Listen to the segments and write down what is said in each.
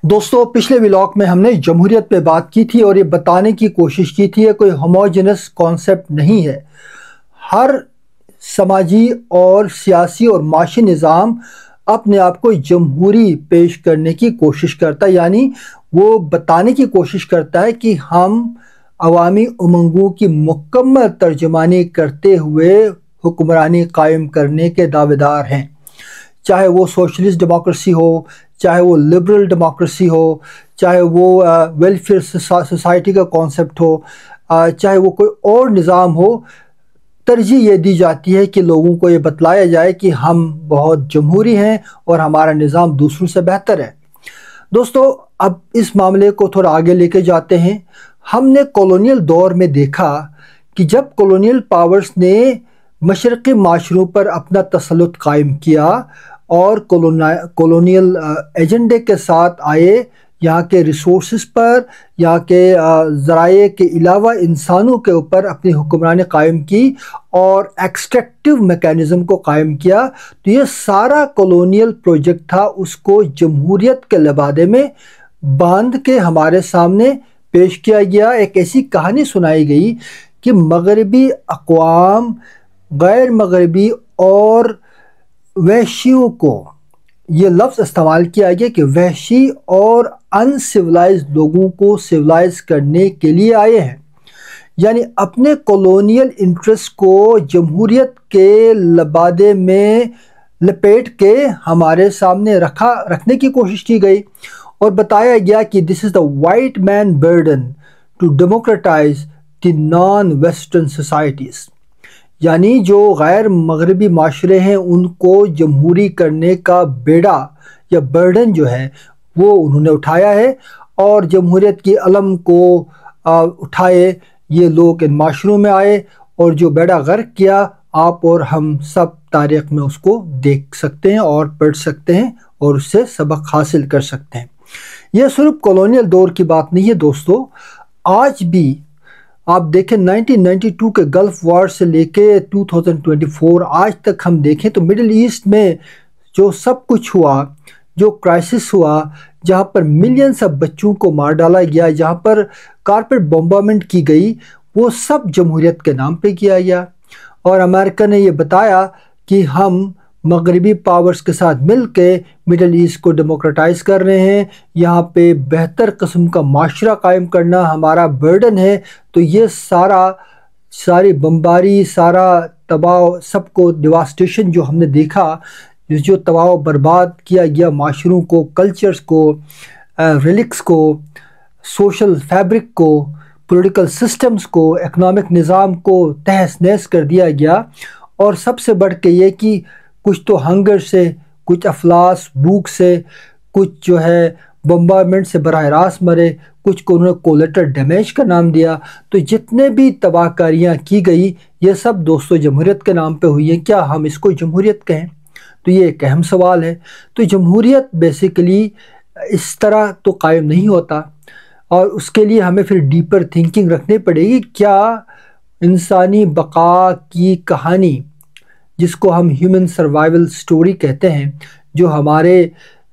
دوستو پچھلے ولاگ میں ہم نے جمہوریت پہ بات کی تھی اور یہ بتانے کی کوشش کی تھی کہ کوئی ہوموجنس کانسیپٹ نہیں ہے۔ ہر سماجی اور سیاسی اور معاشی نظام اپنے آپ کو جمہوری پیش کرنے کی کوشش کرتا ہے، یعنی وہ بتانے کی کوشش کرتا ہے کہ ہم عوامی امنگوں کی مکمل ترجمانی کرتے ہوئے حکمرانی قائم کرنے کے دعوے دار ہیں، چاہے وہ سوشلسٹ ڈیموکریسی ہو، چاہے وہ لبرل ڈیموکریسی ہو، چاہے وہ ویلفیئر سوسائٹی کا کانسیپٹ ہو، چاہے وہ کوئی اور نظام ہو۔ ترجیح یہ دی جاتی ہے کہ لوگوں کو یہ بتلایا جائے کہ ہم بہت جمہوری ہیں اور ہمارا نظام دوسروں سے بہتر ہے۔ دوستو اب اس معاملے کو تھوڑا آگے لے کے جاتے ہیں۔ ہم نے کولونیل دور میں دیکھا کہ جب کولونیل پاورز نے مشرقی معاشروں پر اپنا تسلط قائم کیا اور کولونیل ایجنڈے کے ساتھ آئے، یہاں کے ریسورسز پر، یہاں کے ذرائع کے علاوہ انسانوں کے اوپر اپنی حکمرانی قائم کی اور ایکسٹریکٹیو میکانزم کو قائم کیا، تو یہ سارا کولونیل پروجیکٹ تھا، اس کو جمہوریت کے لبادے میں باندھ کے ہمارے سامنے پیش کیا گیا۔ ایک ایسی کہانی سنائی گئی کہ مغربی اقوام غیر مغربی اور وحشیوں کو، یہ لفظ استعمال کیا گیا کہ وحشی اور ان سویلائز لوگوں کو سویلائز کرنے کے لیے آئے ہیں، یعنی اپنے کولونیل انٹرسٹ کو جمہوریت کے لبادے میں لپیٹ کے ہمارے سامنے رکھنے کی کوشش کی گئی اور بتایا گیا کہ this is the white man burden to democratize the non western societies, یعنی جو غیر مغربی معاشرے ہیں ان کو جمہوری کرنے کا بیڑا یا برڈن جو ہے وہ انہوں نے اٹھایا ہے، اور جمہوریت کی علم کو اٹھائے یہ لوگ ان معاشروں میں آئے اور جو بیڑا غرق کیا، آپ اور ہم سب تاریخ میں اس کو دیکھ سکتے ہیں اور پڑھ سکتے ہیں اور اس سے سبق حاصل کر سکتے ہیں۔ یہ صرف کولونیل دور کی بات نہیں ہے دوستو، آج بھی آپ دیکھیں 1992 کے گلف وار سے لے کے 2024 آج تک ہم دیکھیں تو مڈل ایسٹ میں جو سب کچھ ہوا، جو کرائسس ہوا، جہاں پر ملینز آف بچوں کو مار ڈالا گیا، جہاں پر کارپیٹ بمبارمنٹ کی گئی، وہ سب جمہوریت کے نام پہ کیا گیا۔ اور امریکہ نے یہ بتایا کہ ہم مغربی پاورز کے ساتھ مل کے مڈل ایسٹ کو ڈیموکریٹائز کر رہے ہیں، یہاں پہ بہتر قسم کا معاشرہ قائم کرنا ہمارا برڈن ہے۔ تو یہ ساری بمباری، سارا تباہ، سب کو ڈیواسٹیشن جو ہم نے دیکھا، جو تباہ و برباد کیا گیا معاشروں کو، کلچرز کو، ریلکس کو، سوشل فیبرک کو، پولیٹیکل سسٹمز کو، اکنامک نظام کو تہس نہس کر دیا گیا، اور سب سے بڑھ کے یہ کہ کچھ تو ہنگر سے، کچھ افلاس بھوک سے، کچھ جو ہے بمبارمنٹ سے براہ راست مرے، کچھ کو انہوں نے کولیٹرل ڈیمیج کا نام دیا۔ تو جتنے بھی تباہ کاریاں کی گئی یہ سب دوستو جمہوریت کے نام پہ ہوئی ہیں۔ کیا ہم اس کو جمہوریت کہیں؟ تو یہ ایک اہم سوال ہے۔ تو جمہوریت بیسیکلی اس طرح تو قائم نہیں ہوتا، اور اس کے لیے ہمیں پھر ڈیپر تھنکنگ رکھنی پڑے گی۔ کیا انسانی بقا کی کہانی، جس کو ہم ہیومن سروائیول سٹوری کہتے ہیں، جو ہمارے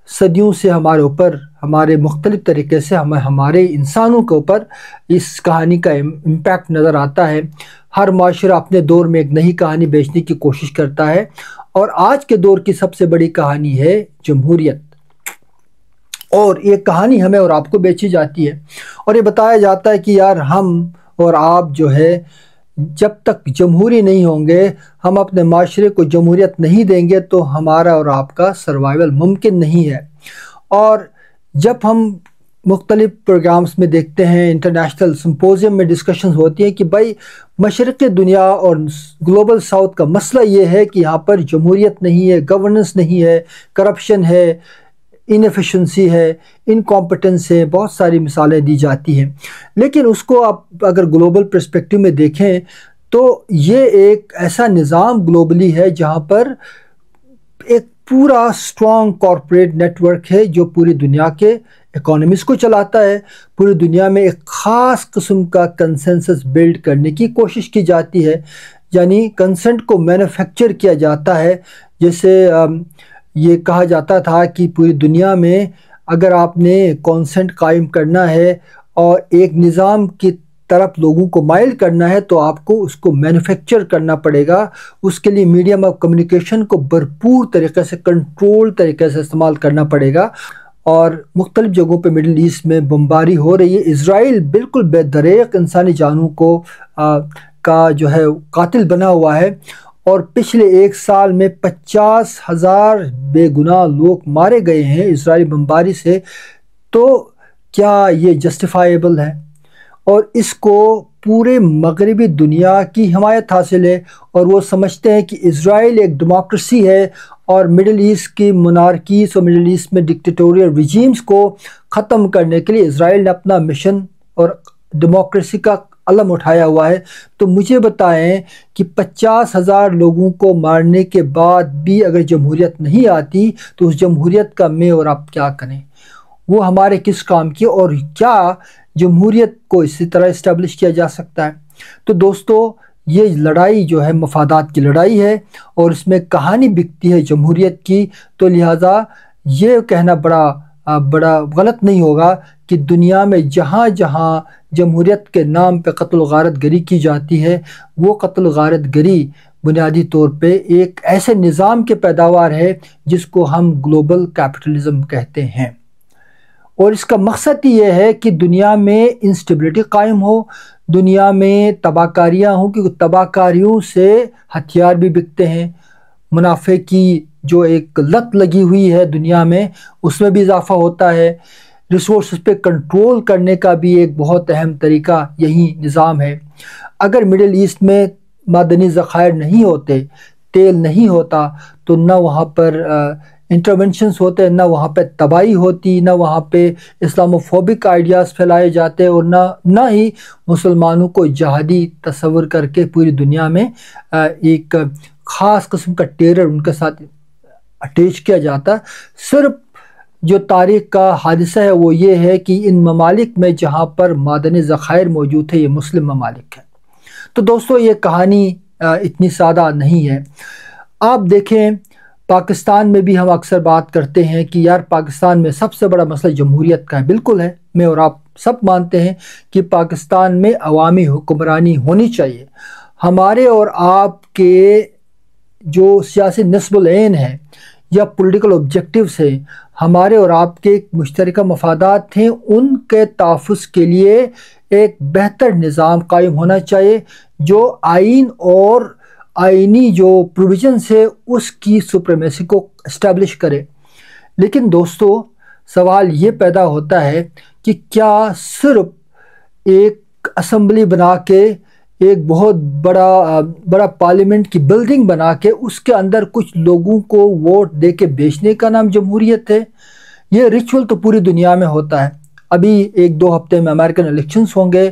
صدیوں سے ہمارے اوپر، ہمارے مختلف طریقے سے ہمارے انسانوں کے اوپر اس کہانی کا امپیکٹ نظر آتا ہے۔ ہر معاشرہ اپنے دور میں ایک نئی کہانی بیچنے کی کوشش کرتا ہے، اور آج کے دور کی سب سے بڑی کہانی ہے جمہوریت، اور یہ کہانی ہمیں اور آپ کو بیچی جاتی ہے، اور یہ بتایا جاتا ہے کہ یار ہم اور آپ جو ہے جب تک جمہوری نہیں ہوں گے، ہم اپنے معاشرے کو جمہوریت نہیں دیں گے تو ہمارا اور آپ کا سروائیول ممکن نہیں ہے۔ اور جب ہم مختلف پروگرامز میں دیکھتے ہیں، انٹرنیشنل سمپوزیم میں ڈسکشنز ہوتی ہیں کہ بھائی مشرقی دنیا اور گلوبل ساؤتھ کا مسئلہ یہ ہے کہ یہاں پر جمہوریت نہیں ہے، گورننس نہیں ہے، کرپشن ہے، انیفیشنسی ہے، انکمپٹنس ہے، بہت ساری مثالیں دی جاتی ہیں۔ لیکن اس کو آپ اگر گلوبل پرسپیکٹیو میں دیکھیں تو یہ ایک ایسا نظام گلوبلی ہے جہاں پر ایک پورا اسٹرانگ کارپوریٹ نیٹ ورک ہے جو پوری دنیا کے اکانومیز کو چلاتا ہے۔ پوری دنیا میں ایک خاص قسم کا کنسنسس بلڈ کرنے کی کوشش کی جاتی ہے، یعنی کنسنٹ کو مینوفیکچر کیا جاتا ہے۔ جیسے یہ کہا جاتا تھا کہ پوری دنیا میں اگر آپ نے کانسنٹ قائم کرنا ہے اور ایک نظام کی طرف لوگوں کو مائل کرنا ہے تو آپ کو اس کو مینوفیکچر کرنا پڑے گا. اس کے لیے میڈیم آف کمیونیکیشن کو بھرپور طریقے سے کنٹرول طریقے سے استعمال کرنا پڑے گا. اور مختلف جگہوں پہ مڈل ایسٹ میں بمباری ہو رہی ہے. اسرائیل بالکل بے دریغ انسانی جانوں کو کا جو ہے قاتل بنا ہوا ہے، اور پچھلے 1 سال میں 50,000 بے گناہ لوگ مارے گئے ہیں اسرائیلی بمباری سے. تو کیا یہ جسٹیفائیبل ہے؟ اور اس کو پورے مغربی دنیا کی حمایت حاصل ہے، اور وہ سمجھتے ہیں کہ اسرائیل ایک ڈیموکریسی ہے، اور مڈل ایسٹ کی مونارکیز اور مڈل ایسٹ میں ڈکٹیٹوریل رجیمز کو ختم کرنے کے لیے اسرائیل نے اپنا مشن اور ڈیموکریسی کا علم اٹھایا ہوا ہے. تو مجھے بتائیں کہ 50,000 لوگوں کو مارنے کے بعد بھی اگر جمہوریت نہیں آتی تو اس جمہوریت کا میں اور آپ کیا کریں؟ وہ ہمارے کس کام کی؟ اور کیا جمہوریت کو اسی طرح اسٹیبلش کیا جا سکتا ہے؟ تو دوستو، یہ لڑائی جو ہے مفادات کی لڑائی ہے، اور اس میں کہانی بکتی ہے جمہوریت کی. تو لہٰذا یہ کہنا بڑا غلط نہیں ہوگا کہ دنیا میں جہاں جہاں جمہوریت کے نام پہ قتل و غارت گری کی جاتی ہے، وہ قتل و غارت گری بنیادی طور پہ ایک ایسے نظام کے پیداوار ہے جس کو ہم گلوبل کیپٹلزم کہتے ہیں. اور اس کا مقصد یہ ہے کہ دنیا میں انسٹیبلٹی قائم ہو، دنیا میں تباہ کاریاں ہوں، کیونکہ تباہ کاریوں سے ہتھیار بھی بکتے ہیں. منافع کی جو ایک لت لگی ہوئی ہے دنیا میں، اس میں بھی اضافہ ہوتا ہے. ریسورسز پہ کنٹرول کرنے کا بھی ایک بہت اہم طریقہ یہی نظام ہے. اگر مڈل ایسٹ میں معدنی ذخائر نہیں ہوتے، تیل نہیں ہوتا، تو نہ وہاں پر انٹرونشنز ہوتے، نہ وہاں پہ تباہی ہوتی، نہ وہاں پہ اسلاموفوبک آئیڈیاز پھیلائے جاتے، اور نہ ہی مسلمانوں کو جہادی تصور کر کے پوری دنیا میں ایک خاص قسم کا ٹیرر ان کے ساتھ اٹیچ کیا جاتا. صرف جو تاریخ کا حادثہ ہے وہ یہ ہے کہ ان ممالک میں جہاں پر معدنی ذخائر موجود ہے، یہ مسلم ممالک ہیں. تو دوستو، یہ کہانی اتنی سادہ نہیں ہے. آپ دیکھیں، پاکستان میں بھی ہم اکثر بات کرتے ہیں کہ یار پاکستان میں سب سے بڑا مسئلہ جمہوریت کا ہے. بالکل ہے، میں اور آپ سب مانتے ہیں کہ پاکستان میں عوامی حکمرانی ہونی چاہیے. ہمارے اور آپ کے جو سیاسی نصب العین ہیں یا پولیٹیکل آبجیکٹیوز ہیں، ہمارے اور آپ کے مشترکہ مفادات ہیں، ان کے تحفظ کے لیے ایک بہتر نظام قائم ہونا چاہیے جو آئین اور آئینی جو پروویژنس ہے اس کی سپریمیسی کو اسٹیبلش کرے. لیکن دوستو، سوال یہ پیدا ہوتا ہے کہ کیا صرف ایک اسمبلی بنا کے، ایک بہت بڑا پارلیمنٹ کی بلڈنگ بنا کے اس کے اندر کچھ لوگوں کو ووٹ دے کے بیچنے کا نام جمہوریت ہے؟ یہ ریچول تو پوری دنیا میں ہوتا ہے. ابھی 1-2 ہفتے میں امریکن الیکشنز ہوں گے،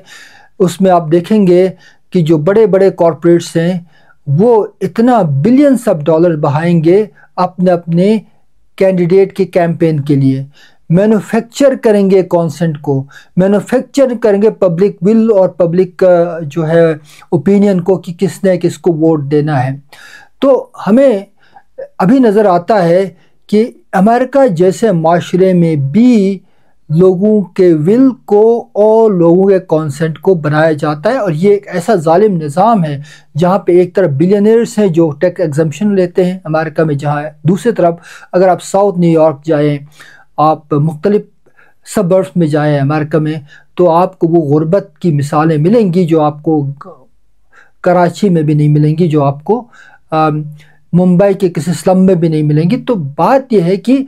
اس میں آپ دیکھیں گے کہ جو بڑے بڑے کارپوریٹس ہیں وہ اتنا بلینس آف ڈالر بہائیں گے اپنے کینڈیڈیٹ کے کیمپین کے لیے. مینوفیکچر کریں گے کانسنٹ کو، مینوفیکچر کریں گے پبلک ول اور پبلک جو ہے اوپینین کو کہ کس نے کس کو ووٹ دینا ہے. تو ہمیں ابھی نظر آتا ہے کہ امریکہ جیسے معاشرے میں بھی لوگوں کے ول کو اور لوگوں کے کانسنٹ کو بنایا جاتا ہے، اور یہ ایک ایسا ظالم نظام ہے جہاں پہ ایک طرف بلینئرز ہیں جو ٹیکس ایگزمپشن لیتے ہیں امریکہ میں، جہاں دوسری طرف اگر آپ ساؤتھ نیو یارک جائیں، آپ مختلف سبربس میں جائیں امریکہ میں، تو آپ کو وہ غربت کی مثالیں ملیں گی جو آپ کو کراچی میں بھی نہیں ملیں گی، جو آپ کو ممبئی کے کسی سلم میں بھی نہیں ملیں گی. تو بات یہ ہے کہ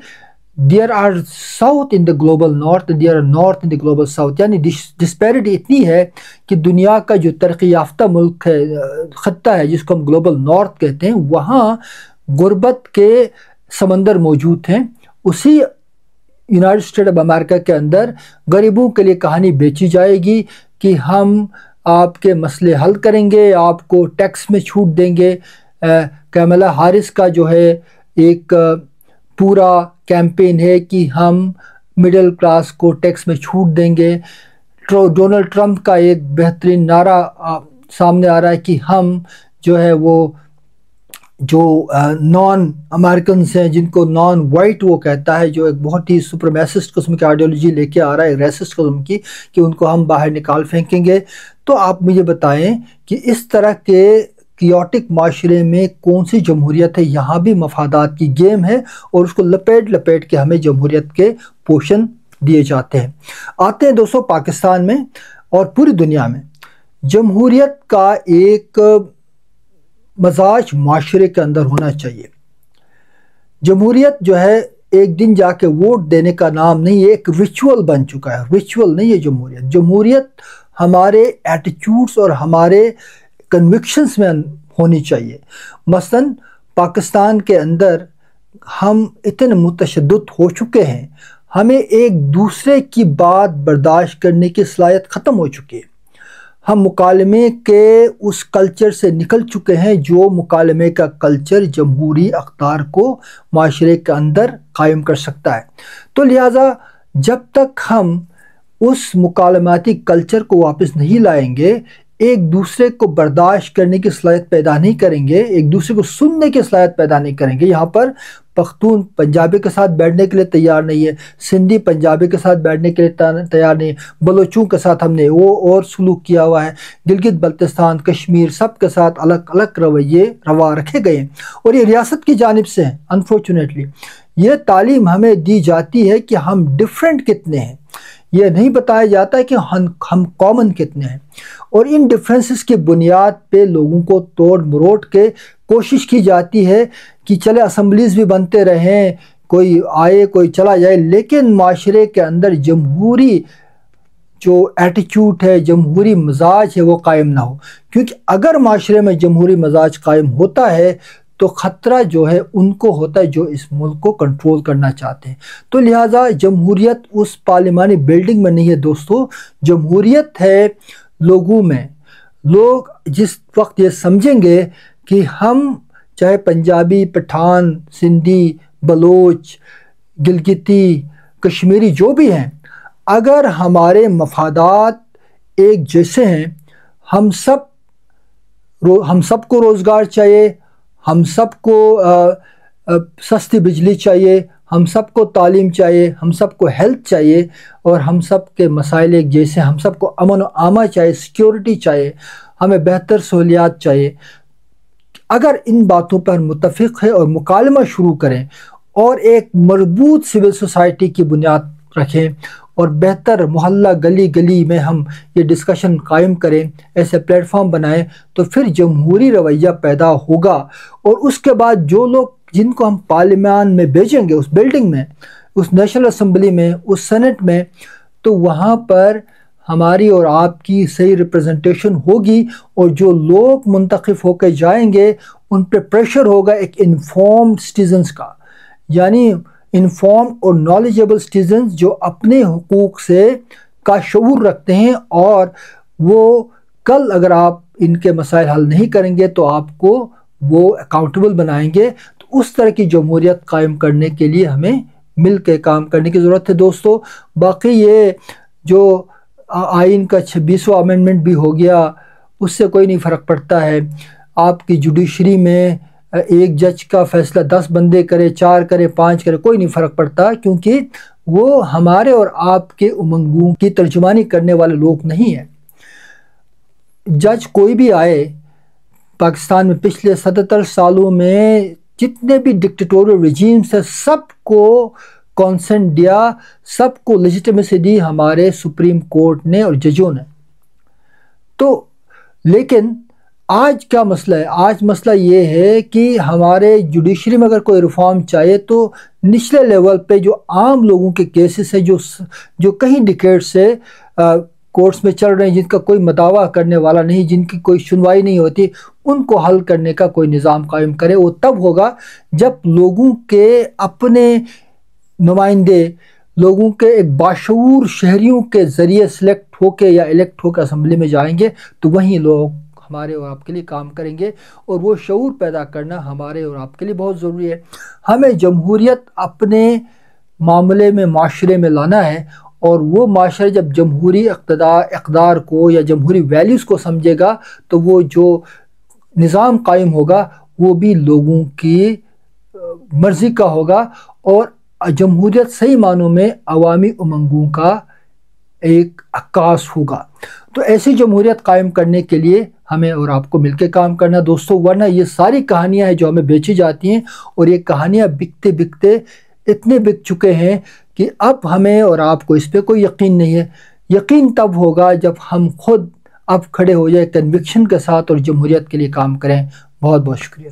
there are south in the global north, there are north in the global south. یعنی ڈسپیرٹی اتنی ہے کہ دنیا کا جو ترقی یافتہ ملک ہے، خطہ ہے جس کو ہم گلوبل نارتھ کہتے ہیں، وہاں غربت کے سمندر موجود ہیں. اسی یونائٹڈ اسٹیٹ آف امریکہ کے اندر غریبوں کے لیے کہانی بیچی جائے گی کہ ہم آپ کے مسئلے حل کریں گے، آپ کو ٹیکس میں چھوٹ دیں گے. کیملا ہیرس کا جو ہے ایک پورا کیمپین ہے کہ ہم مڈل کلاس کو ٹیکس میں چھوٹ دیں گے. ڈونلڈ ٹرمپ کا ایک بہترین نعرہ سامنے آ رہا ہے کہ ہم جو ہے وہ جو نان امریکنز ہیں، جن کو نان وائٹ وہ کہتا ہے، جو ایک بہت ہی سپرمیسسٹ قسم کی آئیڈیالوجی لے کے آ رہا ہے، ریسسٹ قسم کی، کہ ان کو ہم باہر نکال پھینکیں گے. تو آپ مجھے بتائیں کہ اس طرح کے کیوٹک معاشرے میں کون سی جمہوریت ہے؟ یہاں بھی مفادات کی گیم ہے اور اس کو لپیٹ لپیٹ کے ہمیں جمہوریت کے پوشن دیے جاتے ہیں. آتے ہیں دوستو پاکستان میں اور پوری دنیا میں جمہوریت کا ایک مزاج معاشرے کے اندر ہونا چاہیے. جمہوریت جو ہے ایک دن جا کے ووٹ دینے کا نام نہیں، یہ ایک ریچول بن چکا ہے. ریچول نہیں ہے جمہوریت. جمہوریت ہمارے ایٹیٹیوڈز اور ہمارے کنوکشنز میں ہونی چاہیے. مثلا پاکستان کے اندر ہم اتنے متشدد ہو چکے ہیں، ہمیں ایک دوسرے کی بات برداشت کرنے کی صلاحیت ختم ہو چکی ہے. ہم مکالمے کے اس کلچر سے نکل چکے ہیں جو مکالمے کا کلچر جمہوری اقدار کو معاشرے کے اندر قائم کر سکتا ہے. تو لہٰذا جب تک ہم اس مکالماتی کلچر کو واپس نہیں لائیں گے، ایک دوسرے کو برداشت کرنے کی صلاحیت پیدا نہیں کریں گے، ایک دوسرے کو سننے کی صلاحیت پیدا نہیں کریں گے. یہاں پر پختون پنجابی کے ساتھ بیٹھنے کے لیے تیار نہیں ہے، سندھی پنجابی کے ساتھ بیٹھنے کے لیے تیار نہیں ہے، بلوچوں کے ساتھ ہم نے وہ اور سلوک کیا ہوا ہے، گلگت بلتستان، کشمیر، سب کے ساتھ الگ الگ رویے روا رکھے گئے ہیں اور یہ ریاست کی جانب سے ہیں. انفارچونیٹلی یہ تعلیم ہمیں دی جاتی ہے کہ ہم ڈیفرنٹ کتنے ہیں، یہ نہیں بتایا جاتا ہے کہ ہم کامن کتنے ہیں. اور ان ڈفرینسز کی بنیاد پہ لوگوں کو توڑ مروڑ کے کوشش کی جاتی ہے کہ چلے اسمبلیز بھی بنتے رہیں، کوئی آئے کوئی چلا جائے، لیکن معاشرے کے اندر جمہوری جو ایٹیچیوڈ ہے، جمہوری مزاج ہے، وہ قائم نہ ہو. کیونکہ اگر معاشرے میں جمہوری مزاج قائم ہوتا ہے تو خطرہ جو ہے ان کو ہوتا ہے جو اس ملک کو کنٹرول کرنا چاہتے ہیں. تو لہٰذا جمہوریت اس پارلیمانی بلڈنگ میں نہیں ہے دوستو، جمہوریت ہے لوگوں میں. لوگ جس وقت یہ سمجھیں گے کہ ہم چاہے پنجابی، پٹھان، سندھی، بلوچ، گلگتی، کشمیری جو بھی ہیں، اگر ہمارے مفادات ایک جیسے ہیں، ہم سب کو روزگار چاہیے، ہم سب کو سستی بجلی چاہیے، ہم سب کو تعلیم چاہیے، ہم سب کو ہیلتھ چاہیے، اور ہم سب کے مسائل ایک جیسے، ہم سب کو امن و امان چاہیے، سیکیورٹی چاہیے، ہمیں بہتر سہولیات چاہیے. اگر ان باتوں پر متفق ہے اور مکالمہ شروع کریں اور ایک مربوط سول سوسائٹی کی بنیاد رکھیں اور بہتر محلہ گلی گلی میں ہم یہ ڈسکشن قائم کریں، ایسے پلیٹ فارم بنائیں، تو پھر جمہوری رویہ پیدا ہوگا. اور اس کے بعد جو لوگ جن کو ہم پارلیمان میں بھیجیں گے، اس بلڈنگ میں، اس نیشنل اسمبلی میں، اس سینٹ میں، تو وہاں پر ہماری اور آپ کی صحیح ریپرزنٹیشن ہوگی، اور جو لوگ منتخب ہو کے جائیں گے ان پہ پریشر ہوگا ایک انفارمڈ سٹیزنز کا، یعنی انفارم اور نالجیبل سٹیزنز جو اپنے حقوق سے کا شعور رکھتے ہیں، اور وہ کل اگر آپ ان کے مسائل حل نہیں کریں گے تو آپ کو وہ اکاؤنٹیبل بنائیں گے. تو اس طرح کی جمہوریت قائم کرنے کے لیے ہمیں مل کے کام کرنے کی ضرورت ہے دوستو. باقی یہ جو آئین کا 26واں امینڈمنٹ بھی ہو گیا، اس سے کوئی نہیں فرق پڑتا ہے. آپ کی جوڈیشری میں ایک جج کا فیصلہ 10 بندے کرے، 4 کرے، 5 کرے، کوئی نہیں فرق پڑتا، کیونکہ وہ ہمارے اور آپ کے امنگوں کی ترجمانی کرنے والے لوگ نہیں ہیں. جج کوئی بھی آئے پاکستان میں، پچھلے 77 سالوں میں جتنے بھی ڈکٹیٹوریل رجیمز ہیں، سب کو کانسنٹ دیا، سب کو لیجیٹیمیسی دی ہمارے سپریم کورٹ نے اور ججوں نے. تو لیکن آج کیا مسئلہ ہے؟ آج مسئلہ یہ ہے کہ ہمارے جوڈیشری میں اگر کوئی ریفارم چاہیے تو نچلے لیول پہ جو عام لوگوں کے کیسز ہیں، جو کہیں ڈیکیڈ سے کورٹس میں چل رہے ہیں، جن کا کوئی مداوع کرنے والا نہیں، جن کی کوئی سنوائی نہیں ہوتی، ان کو حل کرنے کا کوئی نظام قائم کرے. وہ تب ہوگا جب لوگوں کے اپنے نمائندے، لوگوں کے ایک باشعور شہریوں کے ذریعے سلیکٹ ہو کے یا الیکٹ ہو کے اسمبلی میں جائیں گے، تو وہیں لوگ ہمارے اور آپ کے لیے کام کریں گے. اور وہ شعور پیدا کرنا ہمارے اور آپ کے لیے بہت ضروری ہے. ہمیں جمہوریت اپنے معاملے میں، معاشرے میں لانا ہے، اور وہ معاشرہ جب جمہوری اقدار کو یا جمہوری ویلیوز کو سمجھے گا تو وہ جو نظام قائم ہوگا وہ بھی لوگوں کی مرضی کا ہوگا، اور جمہوریت صحیح معنوں میں عوامی امنگوں کا ایک عکاس ہوگا۔ تو ایسی جمہوریت قائم کرنے کے لیے ہمیں اور آپ کو مل کے کام کرنا دوستو، ورنہ یہ ساری کہانیاں ہیں جو ہمیں بیچی جاتی ہیں، اور یہ کہانیاں بکتے بکتے اتنے بک چکے ہیں کہ اب ہمیں اور آپ کو اس پہ کوئی یقین نہیں ہے۔ یقین تب ہوگا جب ہم خود اب کھڑے ہو جائے کنوکشن کے ساتھ اور جمہوریت کے لیے کام کریں۔ بہت بہت شکریہ۔